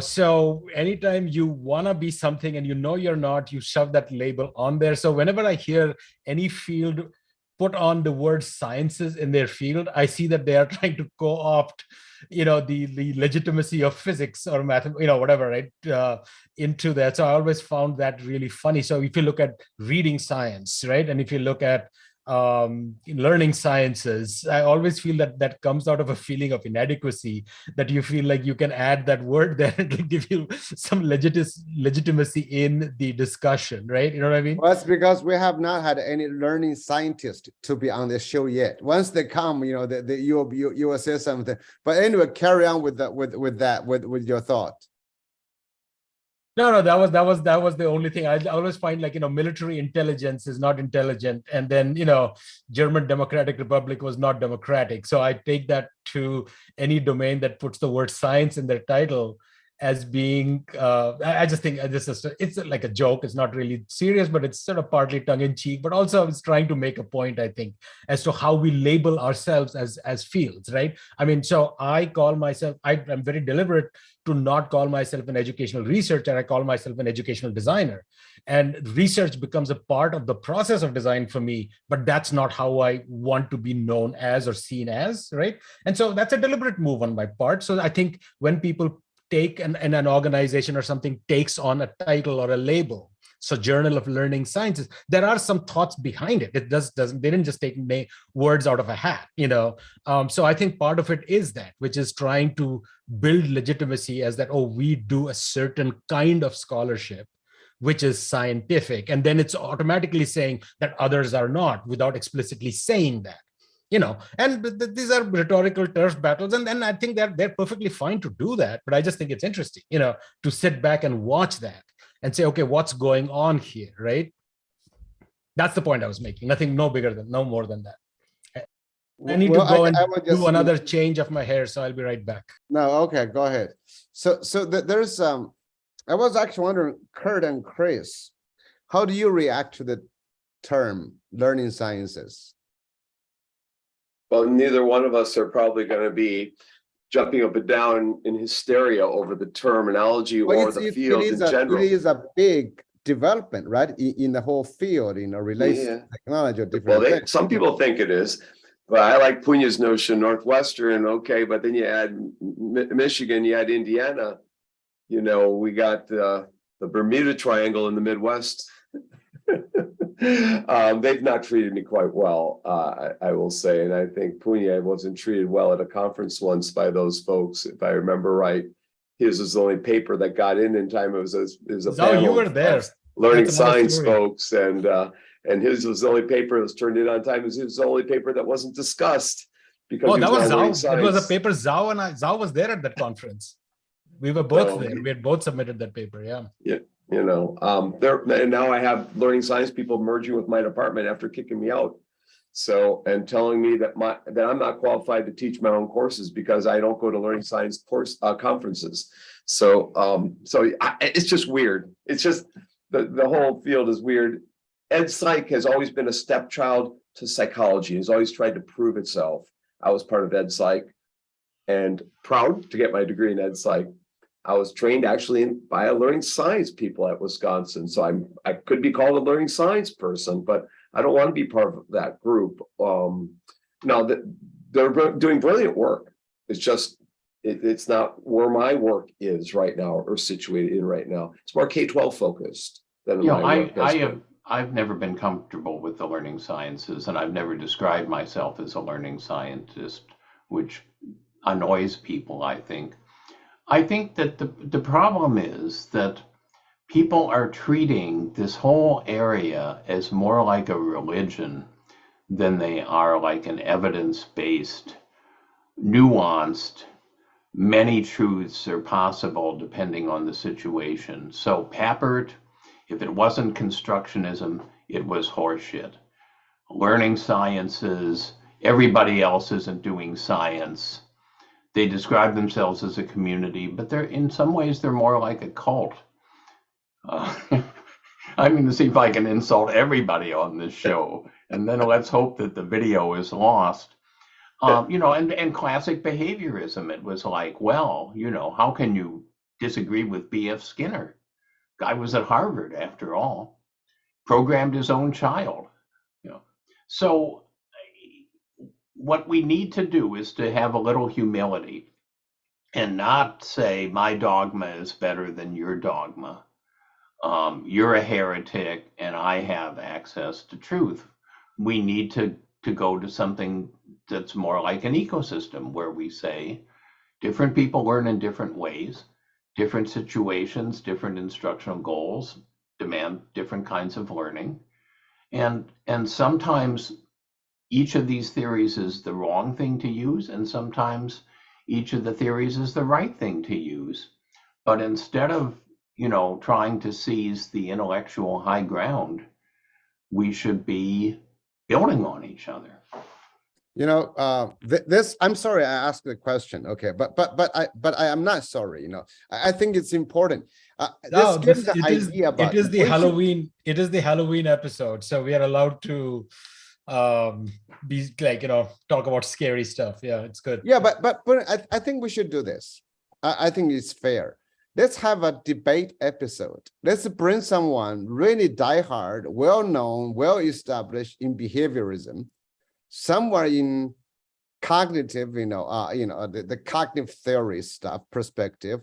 S4: so anytime you want to be something and you're not, you shove that label on there. So whenever I hear any field put on the word sciences in their field, I see that they are trying to co-opt the legitimacy of physics or math, whatever, right, into that. So I always found that really funny. So if you look at reading science, right, and if you look at learning sciences, I always feel that comes out of a feeling of inadequacy, that you feel like you can add that word there and it'll give you some legitimacy in the discussion, right? You know what I mean?
S1: Well, that's because we have not had any learning scientists to be on the show yet. Once they come, you will say something. But anyway, carry on with that, with your thought.
S4: No, that was the only thing. I always find, like, military intelligence is not intelligent, and then German Democratic Republic was not democratic. So I take that to any domain that puts the word science in their title as being. I just think this is it's like a joke. It's not really serious, but it's sort of partly tongue in cheek. But also, it's trying to make a point, I think, as to how we label ourselves as fields, right? I mean, so I call myself. I'm very deliberate to not call myself an educational researcher. I call myself an educational designer. And research becomes a part of the process of design for me, but that's not how I want to be known as or seen as, right? And so that's a deliberate move on my part. So I think when people take an organization or something takes on a title or a label, so Journal of Learning Sciences, there are some thoughts behind it. It doesn't, they didn't just take words out of a hat, So I think part of it is that, which is trying to build legitimacy as that, we do a certain kind of scholarship, which is scientific. And then it's automatically saying that others are not, without explicitly saying that. And these are rhetorical turf battles, and I think they're perfectly fine to do that. But I just think it's interesting, to sit back and watch that and say, okay, what's going on here, right? That's the point I was making. Nothing, no more than that. I need to go and do another change of my hair, so I'll be right back.
S1: No, okay, go ahead. So there's I was actually wondering, Kurt and Chris, how do you react to the term learning sciences?
S3: Well, neither one of us are probably going to be jumping up and down in hysteria over the terminology or the field in general.
S1: It is a big development, right? In the whole field, relates to technology or different things.
S3: Some people think it is, but I like Punya's notion, Northwestern, okay, but then you add Michigan, you add Indiana, we got the Bermuda Triangle in the Midwest. They've not treated me quite well, I will say, and I think Punya wasn't treated well at a conference once by those folks, if I remember right. His was the only paper that got in time. It was a panel
S4: you were there.
S3: Learning science folks, and his was the only paper that was turned in on time. It was the only paper that wasn't discussed because
S4: that was Zhao. It was a paper Zhao and Zhao was there at that conference. We were both there. We had both submitted that paper. Yeah.
S3: And now I have learning science people merging with my department after kicking me out. So, and telling me that I'm not qualified to teach my own courses because I don't go to learning science conferences. So, it's just weird. It's just the whole field is weird. Ed Psych has always been a stepchild to psychology. Has always tried to prove itself. I was part of Ed Psych and proud to get my degree in Ed Psych. I was trained actually by a learning science people at Wisconsin. So I could be called a learning science person, but I don't want to be part of that group. Now they're doing brilliant work. It's just, it's not where my work is right now or situated in right now. It's more K-12 focused than my work.
S2: I've never been comfortable with the learning sciences, and I've never described myself as a learning scientist, which annoys people, I think. I think that the problem is that people are treating this whole area as more like a religion than they are like an evidence-based, nuanced, many truths are possible depending on the situation. So Papert, if it wasn't constructionism, it was horseshit. Learning sciences, everybody else isn't doing science. They describe themselves as a community, but in some ways they're more like a cult. I'm going to see if I can insult everybody on this show, and then let's hope that the video is lost. And classic behaviorism. It was like, well, how can you disagree with B.F. Skinner? Guy was at Harvard after all, programmed his own child. So what we need to do is to have a little humility and not say my dogma is better than your dogma. You're a heretic and I have access to truth. We need to go to something that's more like an ecosystem where we say different people learn in different ways, different situations, different instructional goals demand different kinds of learning. And sometimes each of these theories is the wrong thing to use, and sometimes each of the theories is the right thing to use. But instead of trying to seize the intellectual high ground. We should be building on each other.
S1: I'm sorry I asked the question. Okay, but I am not sorry. I think it's important.
S4: No,
S1: This gives the idea about
S4: it is the
S1: we should-
S4: Halloween. It is the Halloween episode, so we are allowed to be like talk about scary stuff. Yeah, it's good.
S1: Yeah, but I think we should do this. I think it's fair. Let's have a debate episode. Let's bring someone really diehard, well-known, well-established in behaviorism, somewhere in cognitive, the cognitive theory stuff perspective.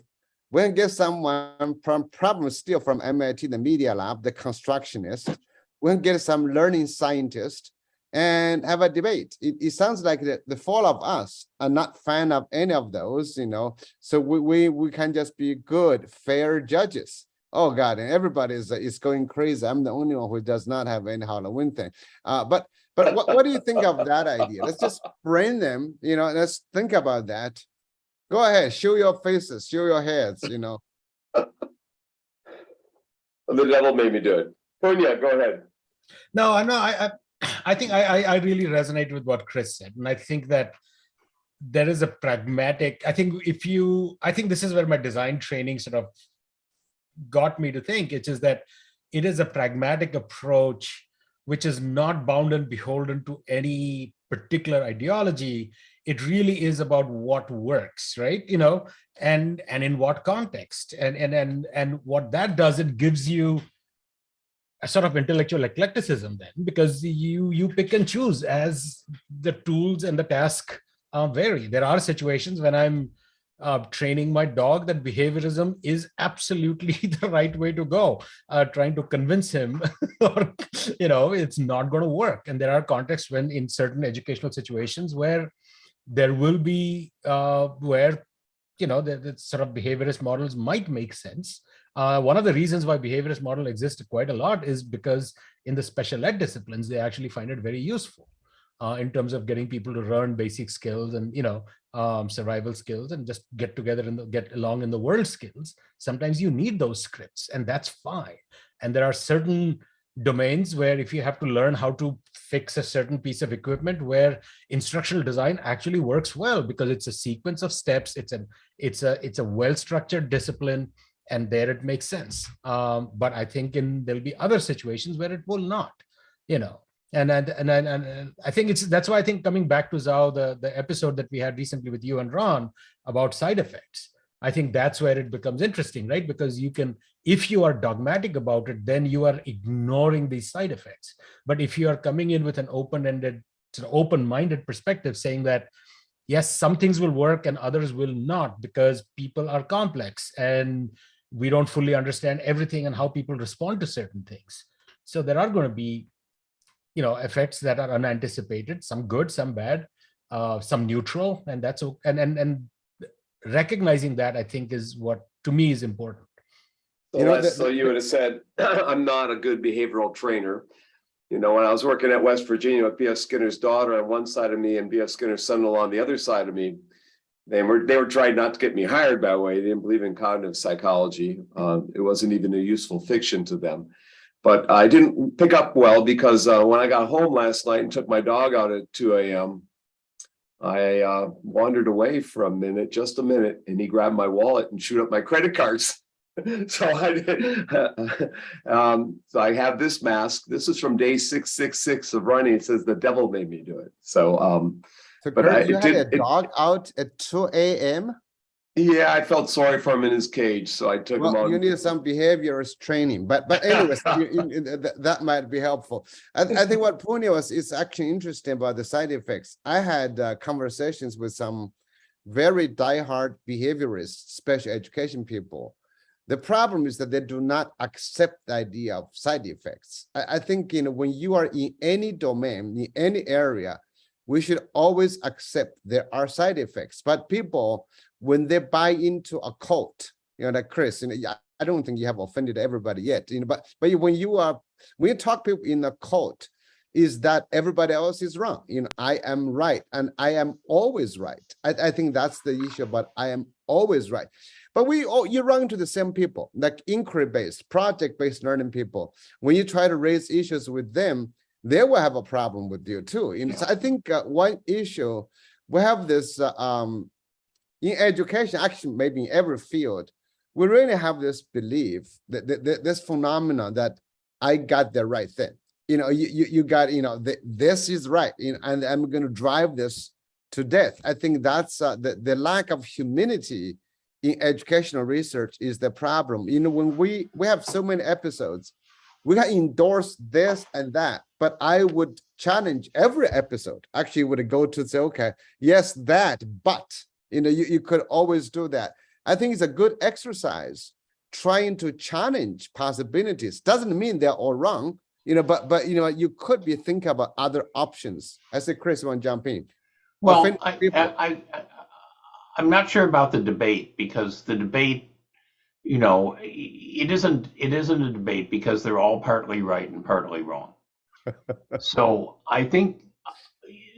S1: We'll get someone from probably still from MIT, the Media Lab, the constructionist. We'll get some learning scientist and have a debate. It sounds like the four of us are not fan of any of those, so we can just be good, fair judges. Oh God, and everybody is going crazy. I'm the only one who does not have any Halloween thing. But what do you think of that idea? Let's just bring them, let's think about that. Go ahead, show your faces, show your heads,
S3: The devil made me do it. Punya, go ahead.
S4: No, I think I really resonate with what Chris said, and I think that there is a pragmatic. I think this is where my design training sort of got me to think. It's just that it is a pragmatic approach, which is not bound and beholden to any particular ideology. It really is about what works, right? And in what context, and what that does, it gives you a sort of intellectual eclecticism then, because you pick and choose as the tools and the task vary. There are situations when I'm training my dog that behaviorism is absolutely the right way to go, trying to convince him or it's not going to work. And there are contexts when in certain educational situations where there will be the sort of behaviorist models might make sense. One of the reasons why behaviorist model exists quite a lot is because in the special ed disciplines, they actually find it very useful in terms of getting people to learn basic skills and, survival skills and just get together and get along in the world skills. Sometimes you need those scripts, and that's fine. And there are certain domains where if you have to learn how to fix a certain piece of equipment, where instructional design actually works well because it's a sequence of steps. It's a well-structured discipline, and there it makes sense. But I think there'll be other situations where it will not, And I think that's why I think coming back to Zhao, the episode that we had recently with you and Ron about side effects, I think that's where it becomes interesting, right? Because if you are dogmatic about it, then you are ignoring these side effects. But if you are coming in with an open-ended, sort of open-minded perspective, saying that, yes, some things will work and others will not, because people are complex and we don't fully understand everything and how people respond to certain things. So there are going to be, effects that are unanticipated, some good, some bad, some neutral, and that's and recognizing that, I think, is what to me is important.
S3: So you would have said, I'm not a good behavioral trainer. When I was working at West Virginia with B.F. Skinner's daughter on one side of me and B.F. Skinner's son-in-law on the other side of me, they were trying not to get me hired, by the way. They didn't believe in cognitive psychology. It wasn't even a useful fiction to them. But I didn't pick up well because when I got home last night and took my dog out at 2 a.m., I wandered away for just a minute, and he grabbed my wallet and chewed up my credit cards. So I have this mask. This is from day 666 of running. It says the devil made me do it. So,
S1: but you had a dog out at 2 a.m.?
S3: Yeah, I felt sorry for him in his cage, so I took him out.
S1: You need some behaviorist training, but anyways, that might be helpful. I think what Punya is actually interesting about the side effects. I had conversations with some very diehard behaviorists, special education people. The problem is that they do not accept the idea of side effects. I think when you are in any domain, in any area, we should always accept there are side effects. But people, when they buy into a cult, like Chris, I don't think you have offended everybody yet, but when you talk people in a cult, is that everybody else is wrong. I am right and I am always right. I think that's the issue, but I am always right. But you run into the same people, like inquiry-based, project-based learning people. When you try to raise issues with them, they will have a problem with you too. And so I think one issue, we have this in education, actually maybe in every field, we really have this belief that, this phenomenon that I got the right thing. You got, this is right, and I'm going to drive this to death. I think that's the lack of humility in educational research is the problem. When we have so many episodes, we can endorse this and that, but I would challenge every episode. Actually, would go to say, okay, yes, that, but you could always do that. I think it's a good exercise trying to challenge possibilities. Doesn't mean they're all wrong, but you could be thinking about other options. I say, Chris, you want to jump in?
S2: Well, I'm not sure about the debate, because the debate, it isn't a debate because they're all partly right and partly wrong. So I think,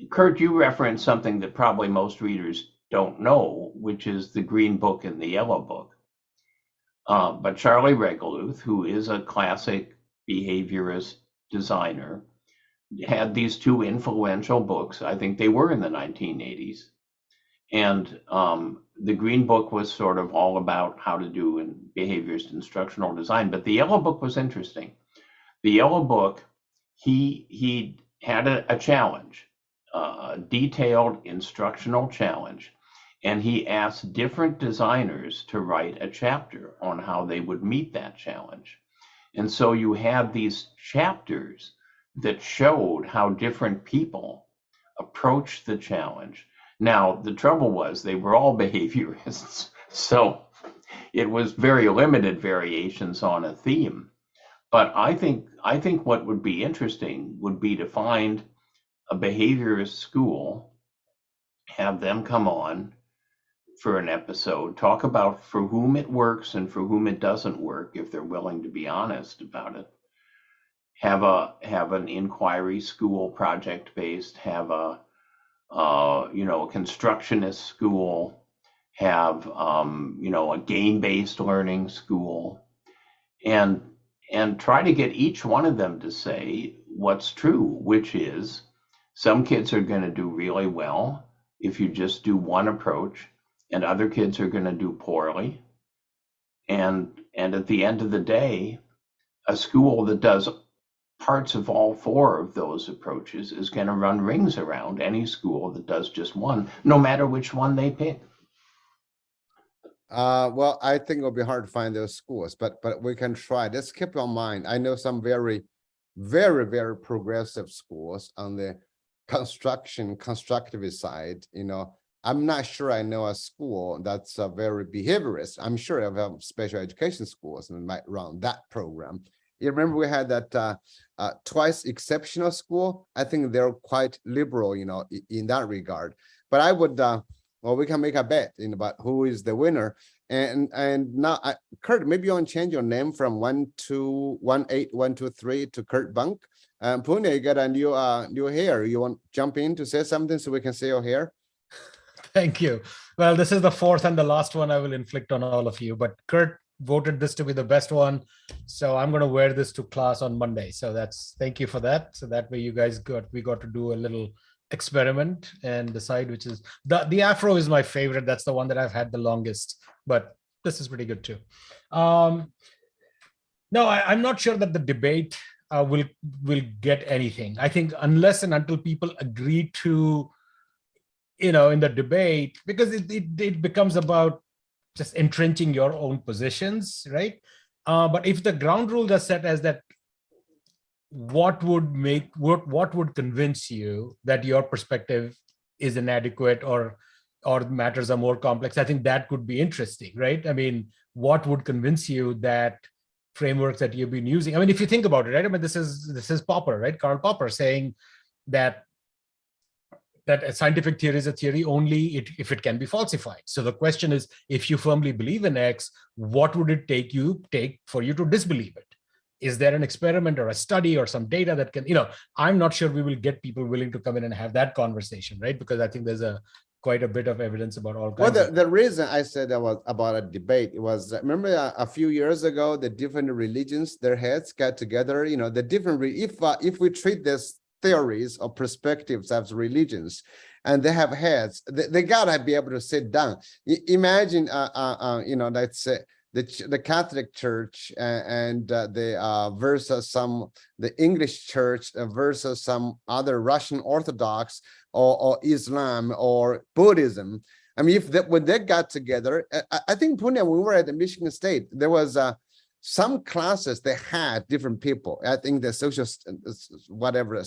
S2: Kurt, you referenced something that probably most readers don't know, which is the Green Book and the Yellow Book. But Charlie Regeluth, who is a classic behaviorist designer, had these two influential books. I think they were in the 1980s. And the Green Book was sort of all about how to do in behaviorist instructional design. But the Yellow Book was interesting. The Yellow Book, he had a challenge, a detailed instructional challenge. And he asked different designers to write a chapter on how they would meet that challenge. And so you had these chapters that showed how different people approached the challenge. Now, the trouble was they were all behaviorists, so it was very limited variations on a theme. But I think what would be interesting would be to find a behaviorist school, have them come on for an episode, talk about for whom it works and for whom it doesn't work, if they're willing to be honest about it. Have an inquiry school, project based, have a constructionist school, have a game based learning school, and try to get each one of them to say what's true, which is some kids are going to do really well if you just do one approach, and other kids are going to do poorly. And at the end of the day, a school that does parts of all four of those approaches is going to run rings around any school that does just one, no matter which one they pick.
S1: Well, I think it'll be hard to find those schools, but we can try. Let's keep in mind, I know some very, very, very progressive schools on the constructivist side. I'm not sure I know a school that's very behaviorist. I'm sure I have special education schools and might run that program. You remember we had that twice exceptional school. I think they're quite liberal, in that regard. But I would, we can make a bet about who is the winner. And now, Kurt, maybe you want to change your name from 18123 to Kurt Bunk. Punya, you got a new hair. You want to jump in to say something so we can see your hair?
S4: Thank you. Well, this is the fourth and the last one I will inflict on all of you, but Kurt voted this to be the best one. So I'm going to wear this to class on Monday. So thank you for that. So that way you guys we got to do a little experiment and decide which is, the Afro is my favorite. That's the one that I've had the longest, but this is pretty good too. No, I'm not sure that the debate will get anything. I think unless and until people agree to, in the debate, because it becomes about just entrenching your own positions, right? But if the ground rules are set as that, what would convince you that your perspective is inadequate or matters are more complex? I think that could be interesting, right? I mean, what would convince you that frameworks that you've been using? I mean, if you think about it, right? I mean, this is Popper, right? Karl Popper saying that a scientific theory is a theory only if it can be falsified. So the question is, if you firmly believe in X, what would it take for you to disbelieve it? Is there an experiment or a study or some data that can, I'm not sure we will get people willing to come in and have that conversation, right? Because I think there's a quite a bit of evidence about all
S1: Well,
S4: kinds of
S1: the reason I said that was about a debate, it was, remember a few years ago, the different religions, their heads got together, the different, if we treat these theories or perspectives as religions, and they have heads, they gotta be able to sit down. Imagine, let's say the Catholic Church and the versus the English Church versus some other Russian Orthodox or Islam or Buddhism. I mean, when they got together, I think Punya, when we were at the Michigan State, there was some classes that had different people. I think the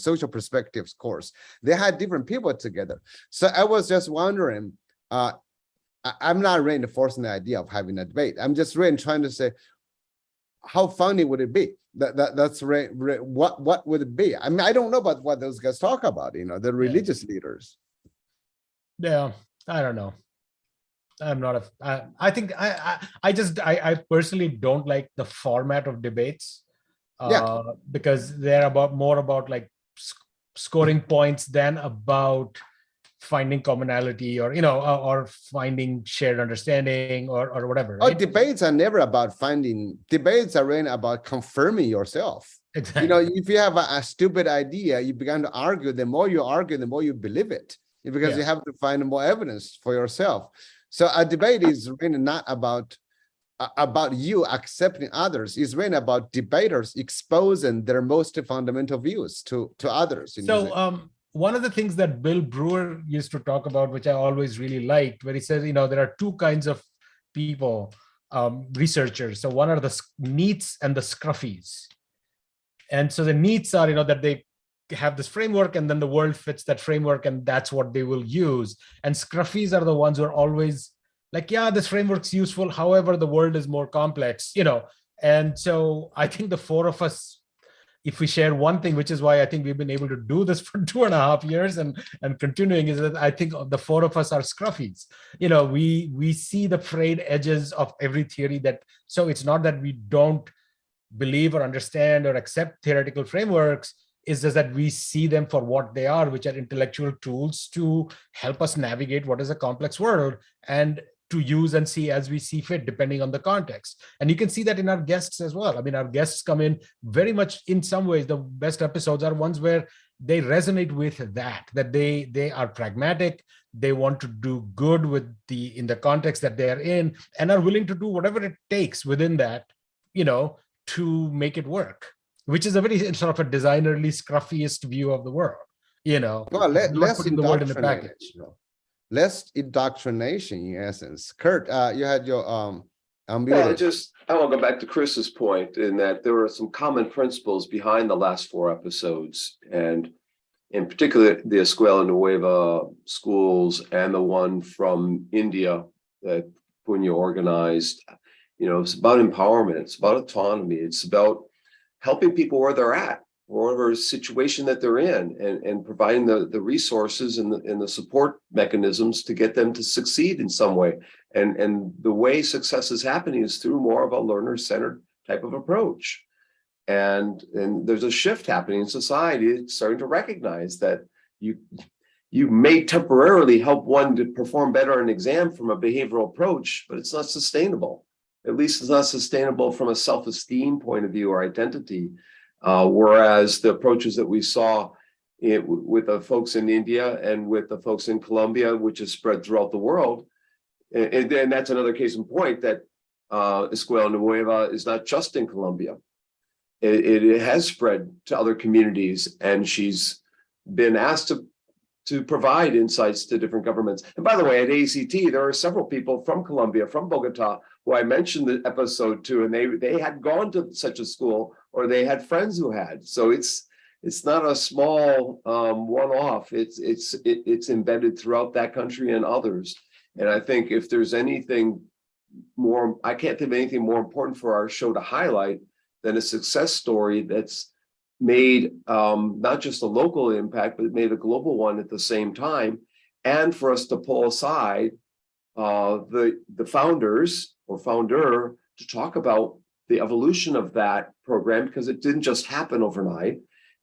S1: social perspectives course, they had different people together. So I was just wondering, I'm not reinforcing the idea of having a debate. I'm just really trying to say, how funny would it be? That's what would it be? I mean, I don't know about what those guys talk about, the religious leaders.
S4: Yeah, I don't know. I'm not I think I personally don't like the format of debates, because they're more about like scoring points than about finding commonality or or finding shared understanding or whatever. Right?
S1: Debates are never about finding. Debates are really about confirming yourself.
S4: Exactly.
S1: If you have a stupid idea, you begin to argue. The more you argue, the more you believe it, because you have to find more evidence for yourself. So a debate is really not about you accepting others. It's really about debaters exposing their most fundamental views to others.
S4: So one of the things that Bill Brewer used to talk about, which I always really liked, where he says, there are two kinds of people, researchers. So one are the neats and the scruffies. And so the neats are, that they have this framework and then the world fits that framework and that's what they will use. And scruffies are the ones who are always like, yeah, this framework's useful. However, the world is more complex, And so I think the four of us, if we share one thing, which is why I think we've been able to do this for 2.5 years and continuing, is that I think the four of us are scruffies. We see the frayed edges of every theory so it's not that we don't believe or understand or accept theoretical frameworks, is just that we see them for what they are, which are intellectual tools to help us navigate what is a complex world and to use and see as we see fit, depending on the context. And you can see that in our guests as well. I mean, our guests come in very much, in some ways, the best episodes are ones where they resonate with that they are pragmatic, they want to do good in the context that they are in, and are willing to do whatever it takes within that, to make it work, which is a very sort of a designerly scruffiest view of the world,
S1: Well, less
S4: putting the world in a package.
S1: Less indoctrination, in essence. Kurt, you had your
S3: Well, I
S1: unmuted.
S3: want to go back to Chris's point in that there are some common principles behind the last 4 episodes, and in particular, the Escuela Nueva schools and the one from India that Punya organized. It's about empowerment, it's about autonomy, it's about helping people where they're at, whatever situation that they're in, and providing the resources and the support mechanisms to get them to succeed in some way. And the way success is happening is through more of a learner-centered type of approach. And there's a shift happening in society. It's starting to recognize that you may temporarily help one to perform better on an exam from a behavioral approach, but it's not sustainable. At least it's not sustainable from a self-esteem point of view or identity. Whereas the approaches that we saw with the folks in India and with the folks in Colombia, which is spread throughout the world, and that's another case in point that Escuela Nueva is not just in Colombia. It has spread to other communities, and she's been asked to provide insights to different governments. And by the way, at ACT, there are several people from Colombia, from Bogota, who I mentioned the episode to, and they had gone to such a school, or they had friends who had. So it's not a small one-off. It's embedded throughout that country and others. And I think if there's anything more, I can't think of anything more important for our show to highlight than a success story that's made not just a local impact, but made a global one at the same time. And for us to pull aside the founders or founder to talk about the evolution of that program, because it didn't just happen overnight.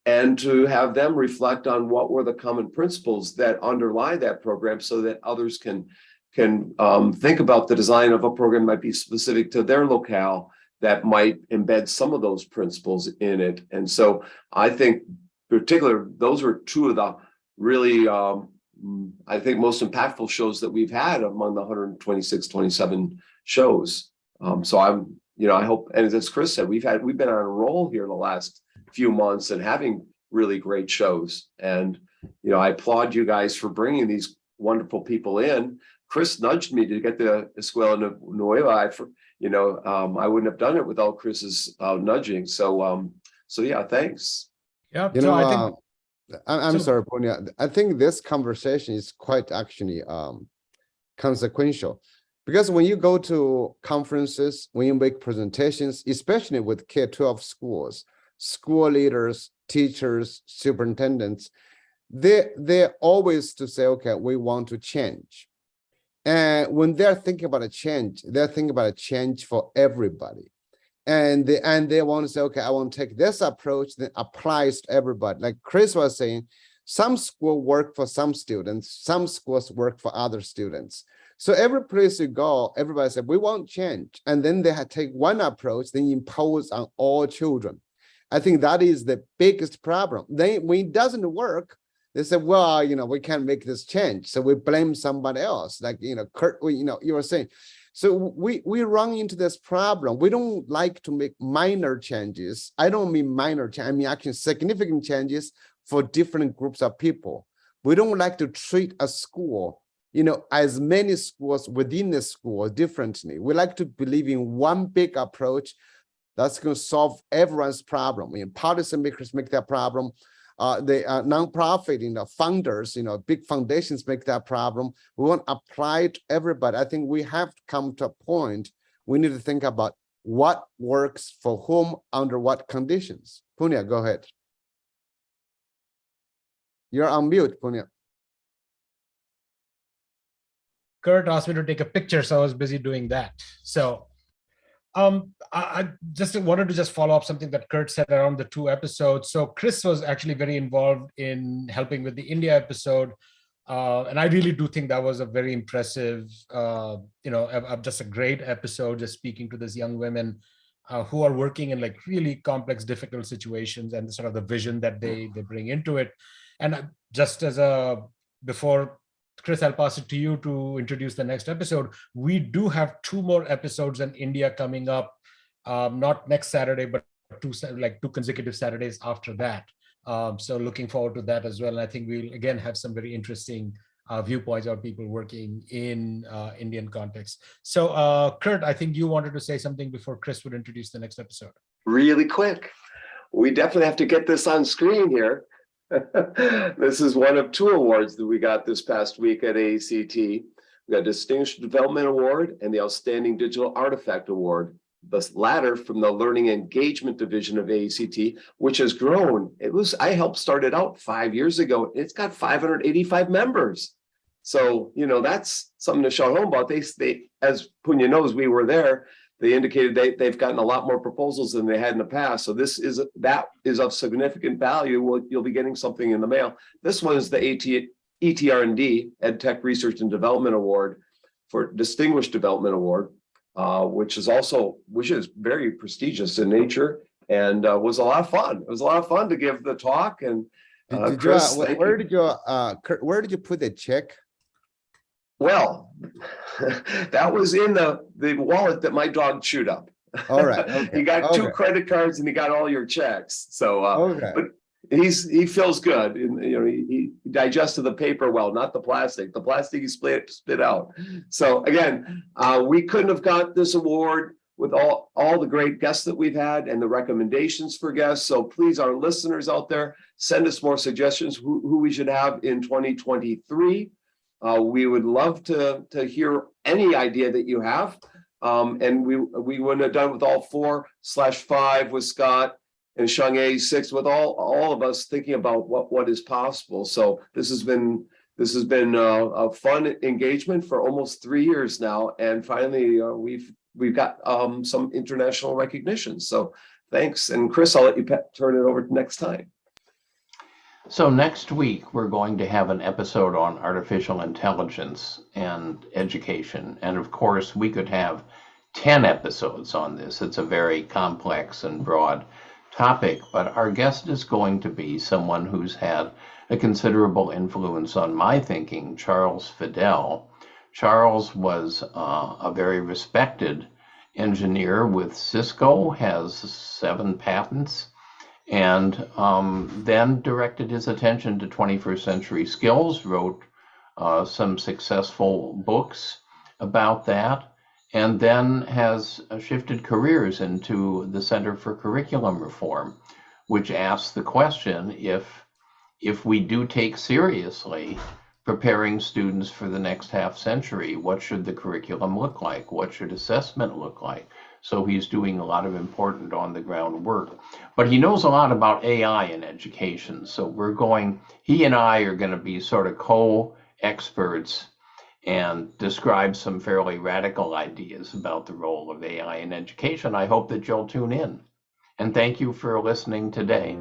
S3: and to have them reflect on what were the common principles that underlie that program so that others can think about the design of a program might be specific to their locale that might embed some of those principles in it. And so I think particular, those were two of the really, I think most impactful shows that we've had among the 126, 27 shows. So I'm, I hope, and as Chris said, we've been on a roll here the last few months and having really great shows. And, I applaud you guys for bringing these wonderful people in. Chris nudged me to get the Escuela Nueva. I wouldn't have done it without Chris's nudging. So yeah, thanks.
S4: Yeah.
S1: You
S4: So
S1: know,
S4: I think
S1: I'm
S4: so-
S1: sorry, Punya. I think this conversation is quite actually consequential, because when you go to conferences, when you make presentations, especially with K-12 schools, school leaders, teachers, superintendents, they're always to say, okay, we want to change. And when they're thinking about a change, they're thinking about a change for everybody. And they want to say, okay, I want to take this approach that applies to everybody. Like Chris was saying, some school work for some students, some schools work for other students. So every place you go, everybody said, we want change. And then they take one approach, then impose on all children. I think that is the biggest problem. Then when it doesn't work, they say, well, we can't make this change. So we blame somebody else. Like, Kurt, you were saying. So we run into this problem. We don't like to make minor changes. I don't mean minor change. I mean actually significant changes for different groups of people. We don't like to treat a school, as many schools within the school differently. We like to believe in one big approach that's going to solve everyone's problem. Policymakers make that problem. The nonprofit, funders, big foundations make that problem. We want to apply it to everybody. I think we have to come to a point. We need to think about what works for whom, under what conditions. Punya, go ahead. You're on mute, Punya.
S4: Kurt asked me to take a picture, so I was busy doing that. So I just wanted to just follow up something that Kurt said around the 2 episodes. So Chris was actually very involved in helping with the India episode. And I really do think that was a very impressive, just a great episode, just speaking to these young women who are working in like really complex, difficult situations and sort of the vision that they bring into it. And just as before, Chris, I'll pass it to you to introduce the next episode. We do have 2 more episodes in India coming up, not next Saturday, but 2 consecutive Saturdays after that. So looking forward to that as well. And I think we'll again have some very interesting viewpoints of people working in Indian context. So Kurt, I think you wanted to say something before Chris would introduce the next episode. Really
S3: quick. We definitely have to get this on screen here. This is one of 2 awards that we got this past week at AACT. We got Distinguished Development Award and the Outstanding Digital Artifact Award. The latter from the Learning Engagement Division of AACT, which has grown. I helped start it out 5 years ago. It's got 585 members. So, that's something to shout home about. They, as Punya knows, we were there. They indicated they've gotten a lot more proposals than they had in the past. So that is of significant value. You'll be getting something in the mail. This one is the ETR&D, Ed Tech Research and Development Award for Distinguished Development Award, which is very prestigious in nature and was a lot of fun. It was a lot of fun to give the talk. And Chris,
S1: where did you put the check?
S3: Well, that was in the wallet that my dog chewed up.
S1: All right. Okay,
S3: he got 2 credit cards and he got all your checks. So, but he feels good. He digested the paper well, not the plastic. The plastic he spit out. So again, we couldn't have got this award with all the great guests that we've had and the recommendations for guests. So please, our listeners out there, send us more suggestions who we should have in 2023. We would love to hear any idea that you have. And we wouldn't have done with all 4/5 with Scott and Shang 6 with all of us thinking about what is possible. So this has been a fun engagement for almost 3 years now. And finally, we've got some international recognition. So thanks. And Chris, I'll let you turn it over next time.
S2: So next week, we're going to have an episode on artificial intelligence and education. And of course, we could have 10 episodes on this. It's a very complex and broad topic, but our guest is going to be someone who's had a considerable influence on my thinking, Charles Fidel. Charles was a very respected engineer with Cisco, has 7 patents, and then directed his attention to 21st century skills, wrote some successful books about that, and then has shifted careers into the Center for Curriculum Reform, which asks the question, if we do take seriously preparing students for the next half century, what should the curriculum look like? What should assessment look like? So he's doing a lot of important on the ground work. But he knows a lot about AI in education. So he and I are going to be sort of co-experts and describe some fairly radical ideas about the role of AI in education. I hope that you'll tune in. And thank you for listening today.